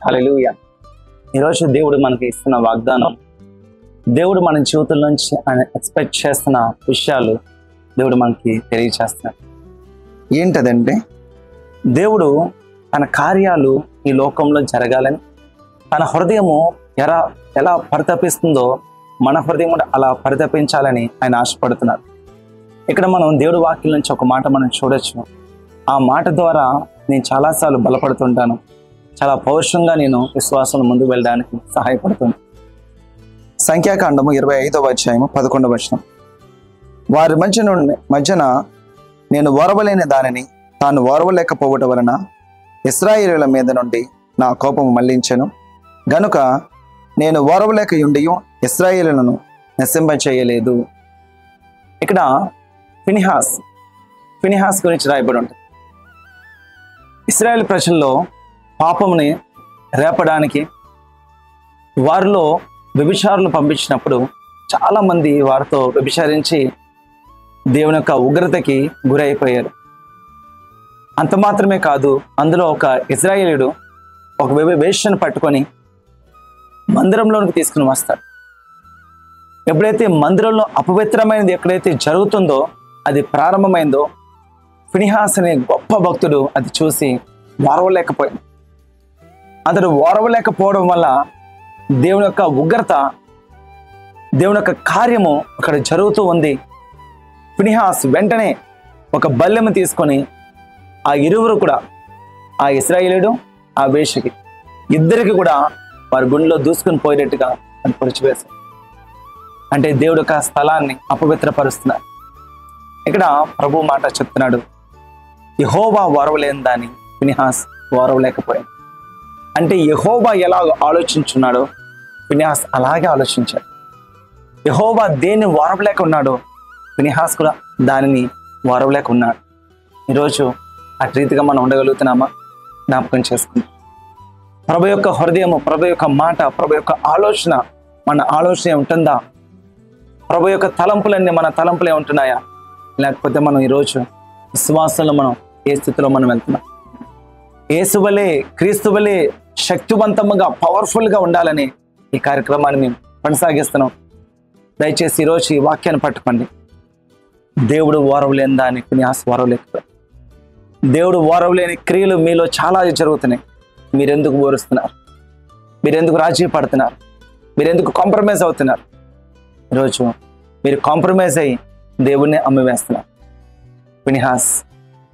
హల్లెలూయా. ఈరోజు దేవుడు మనకి ఇస్తున్న వాగ్దానం, దేవుడు మన జీవితం నుంచి ఆయన ఎక్స్పెక్ట్ చేస్తున్న విషయాలు దేవుడు మనకి తెలియచేస్తున్నాడు. ఏంటదంటే, దేవుడు తన కార్యాలు ఈ లోకంలో జరగాలని, తన హృదయము ఎలా పరితపిస్తుందో మన హృదయం కూడా అలా పరితపించాలని ఆయన ఆశపడుతున్నారు. ఇక్కడ మనం దేవుడి వాక్యం నుంచి ఒక మాట మనం చూడొచ్చు. ఆ మాట ద్వారా నేను చాలాసార్లు బలపడుతుంటాను, చాలా పౌరుషంగా నేను విశ్వాసంలో ముందుకు వెళ్ళడానికి సహాయపడుతుంది. సంఖ్యాకాండము 25వ అధ్యాయము 11వ వచనం. వారి మధ్యన నేను ఓర్వలేని దానిని తాను ఓర్వలేకపోవటం వలన ఇశ్రాయేలీయుల మీద నుండి నా కోపము మళ్లించెను. గనుక నేను ఓర్వలేక యుండియు ఇశ్రాయేలీయులను నశింపచేయలేదు. ఇక్కడ ఫినిహాస్ గురించి రాయబడి ఉంటుంది. ఇశ్రాయేల్ ప్రజల్లో పాపముని రేపడానికి వారిలో వ్యభిచారులు పంపించినప్పుడు చాలామంది వారితో వ్యభిచారించి దేవుని యొక్క ఉగ్రతకి గురైపోయారు. అంత మాత్రమే కాదు, అందులో ఒక ఇశ్రాయేలీయుడు ఒక వేశ్యను పట్టుకొని మందిరంలోనికి తీసుకుని వస్తాడు. ఎప్పుడైతే మందిరంలో అపవిత్రమైనది ఎక్కడైతే జరుగుతుందో, అది ప్రారంభమైందో, ఫినిహాస్ అనే గొప్ప భక్తుడు అది చూసి ఓర్వలేకపోయాడు. అతడు ఓర్వలేకపోవడం వల్ల దేవుని యొక్క ఉగ్రత, దేవుని యొక్క కార్యము అక్కడ జరుగుతూ ఉంది. ఫినిహాస్ వెంటనే ఒక బల్లెము తీసుకొని ఆ ఇరువురు కూడా, ఆ ఇశ్రాయేలీయుడు ఆ వేశ్యకి, ఇద్దరికి కూడా వారి గుండెలో దూసుకుని పోయేటట్టుగా అది పొడిచివేశారు. అంటే దేవుడు ఒక స్థలాన్ని అపవిత్రపరుస్తున్నారు. ఇక్కడ ప్రభు మాట చెప్తున్నాడు, యెహోవా ఓర్వలేని దాన్ని ఫినిహాస్ ఓర్వలేకపోయాడు. అంటే యెహోవా ఎలా ఆలోచించున్నాడో ఫినిహాస్ అలాగే ఆలోచించాడు. యెహోవా దేన్ని ఓర్వలేక ఉన్నాడో ఫినిహాస్ కూడా దానిని ఓర్వలేక ఉన్నాడు. ఈరోజు అటు రీతిగా మనం ఉండగలుగుతున్నామా? జ్ఞాపకం చేసుకుందాం. ప్రభు యొక్క హృదయము, ప్రభు యొక్క మాట, ప్రభు యొక్క ఆలోచన మన ఆలోచన ఉంటుందా? ప్రభు యొక్క తలంపులన్నీ మన తలంపులే ఉంటున్నాయా? లేకపోతే మనం ఈరోజు విశ్వాసంలో మనం ఏ స్థితిలో మనం వెళ్తున్నాం? యేసు వలె, క్రీస్తు వలె శక్తివంతంగా, పవర్ఫుల్గా ఉండాలని ఈ కార్యక్రమాన్ని మేము కొనసాగిస్తున్నాం. దయచేసి ఈరోజు ఈ వాక్యాన్ని పట్టుకోండి. దేవుడు ఓర్వలేని దాన్ని ఫినిహాస్ ఓర్వలేకపోయాడు. దేవుడు ఓర్వలేని క్రియలు మీలో చాలా జరుగుతున్నాయి. మీరెందుకు ఓరుస్తున్నారు? మీరెందుకు రాజీ పడుతున్నారు? మీరెందుకు కాంప్రమైజ్ అవుతున్నారు? ఈరోజు మీరు కాంప్రమైజ్ అయ్యి దేవుణ్ణి అమ్మివేస్తున్నారు. ఫినిహాస్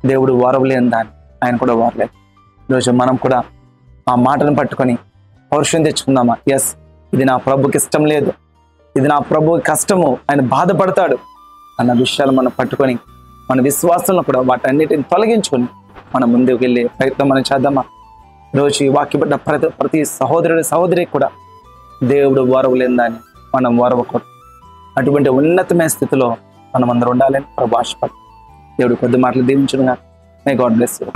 దేవుడు ఓర్వలేని దాన్ని ఆయన కూడా ఓర్వలేదు. ఈరోజు మనం కూడా ఆ మాటను పట్టుకొని పౌరుషం తెచ్చుకుందామా? ఎస్, ఇది నా ప్రభుకి ఇష్టం లేదు, ఇది నా ప్రభుకి కష్టము, ఆయన బాధపడతాడు అన్న విషయాలు మనం పట్టుకొని మన విశ్వాసంలో కూడా వాటన్నిటిని తొలగించుకొని మనం ముందుకు వెళ్ళే ప్రయత్నం మనం చేద్దామా? రోజు ఈ వాక్యపడ్డ ప్రతి సహోదరికి కూడా దేవుడు ఓర్వలేని దాన్ని మనం ఓర్వకూడదు. అటువంటి ఉన్నతమైన స్థితిలో మనం అందరూ ఉండాలని ప్రభు ఆశపడు. దేవుడు కొద్ది మాటలు దీవించునుగా. May God bless you.